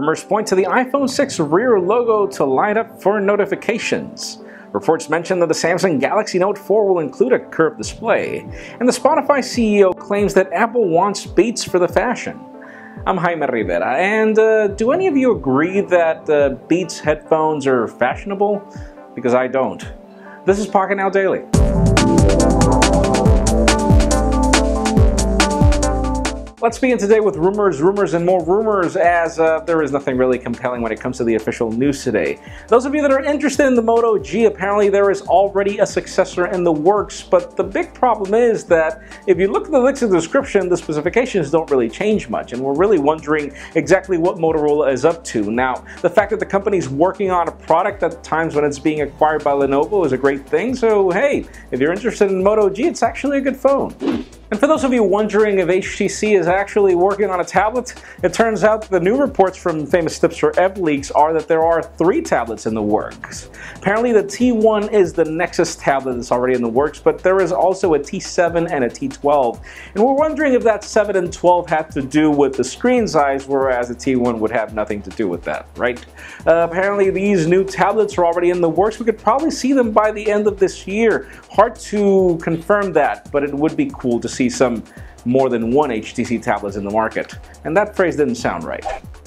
Rumors point to the iPhone 6 rear logo to light up for notifications. Reports mention that the Samsung Galaxy Note 4 will include a curved display, and the Spotify CEO claims that Apple wants Beats for the fashion. I'm Jaime Rivera, and do any of you agree that Beats headphones are fashionable? Because I don't. This is Pocketnow Daily. Let's begin today with rumors, and more rumors, as there is nothing really compelling when it comes to the official news today. Those of you that are interested in the Moto G, apparently there is already a successor in the works, but the big problem is that if you look at the links in the description, the specifications don't really change much, and we're really wondering exactly what Motorola is up to. Now, the fact that the company's working on a product at times when it's being acquired by Lenovo is a great thing, so hey, if you're interested in Moto G, it's actually a good phone. And for those of you wondering if HTC is actually working on a tablet, it turns out the new reports from famous tips for Ev leaks are that there are 3 tablets in the works. Apparently the T1 is the Nexus tablet that's already in the works, but there is also a T7 and a T12. And we're wondering if that 7 and 12 had to do with the screen size, whereas the T1 would have nothing to do with that, right? Apparently these new tablets are already in the works. We could probably see them by the end of this year. Hard to confirm that, but it would be cool to see some more than one HTC tablets in the market. And that phrase didn't sound right.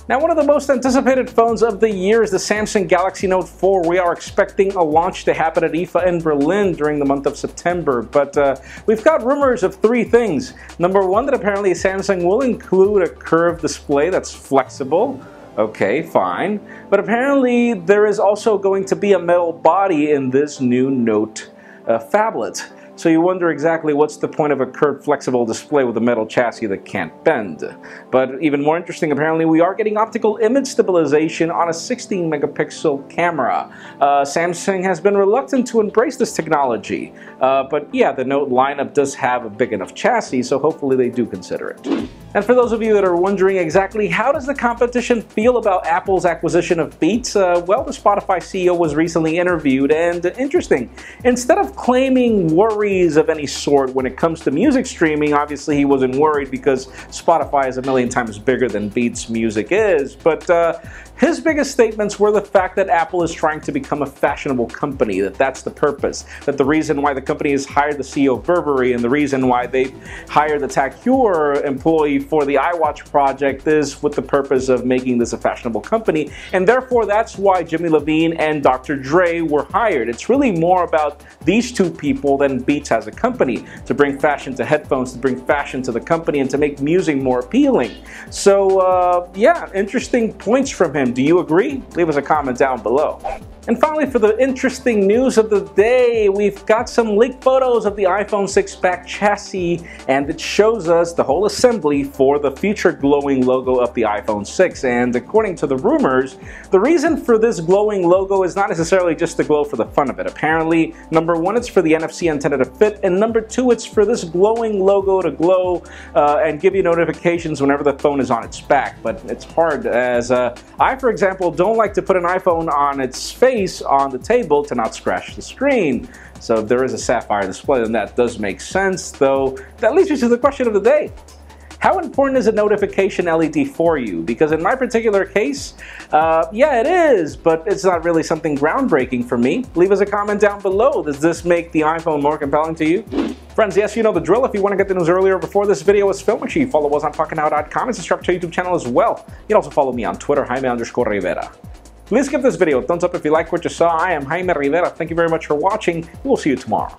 Now, one of the most anticipated phones of the year is the Samsung Galaxy Note 4. We are expecting a launch to happen at IFA in Berlin during the month of September, but we've got rumors of 3 things. Number 1, that apparently Samsung will include a curved display that's flexible. Okay, fine. But apparently there is also going to be a metal body in this new Note phablet. So you wonder exactly what's the point of a curved flexible display with a metal chassis that can't bend. But even more interesting, apparently we are getting optical image stabilization on a 16 megapixel camera. Samsung has been reluctant to embrace this technology. But yeah, the Note lineup does have a big enough chassis, so hopefully they do consider it. And for those of you that are wondering exactly how does the competition feel about Apple's acquisition of Beats, well, the Spotify CEO was recently interviewed, and interesting, instead of claiming worries of any sort when it comes to music streaming, obviously he wasn't worried because Spotify is a million times bigger than Beats music is, but his biggest statements were the fact that Apple is trying to become a fashionable company, that's the purpose, that the reason why the company has hired the CEO of Burberry and the reason why they hired the TACUR employee for the iWatch project is with the purpose of making this a fashionable company, and therefore that's why Jimmy Iovine and Dr. Dre were hired. It's really more about these 2 people than Beats as a company, to bring fashion to headphones, to bring fashion to the company, and to make music more appealing. So yeah, interesting points from him. Do you agree? Leave us a comment down below. And finally, for the interesting news of the day, we've got some leaked photos of the iPhone 6 back chassis, and it shows us the whole assembly for the future glowing logo of the iPhone 6. And according to the rumors, the reason for this glowing logo is not necessarily just to glow for the fun of it. Apparently, number 1, it's for the NFC antenna to fit, and number 2, it's for this glowing logo to glow and give you notifications whenever the phone is on its back. But it's hard, as I, for example, don't like to put an iPhone on its face on the table to not scratch the screen. So if there is a sapphire display, then that does make sense, though that leads me to the question of the day. How important is a notification LED for you? Because in my particular case, yeah, it is, but it's not really something groundbreaking for me. Leave us a comment down below. Does this make the iPhone more compelling to you? Friends, yes, you know the drill. If you want to get the news earlier before this video is filmed, make sure you follow us on Pocketnow.com and subscribe to our YouTube channel as well. You can also follow me on Twitter, Jaime_Rivera. Please give this video a thumbs up if you like what you saw. I am Jaime Rivera. Thank you very much for watching. We'll see you tomorrow.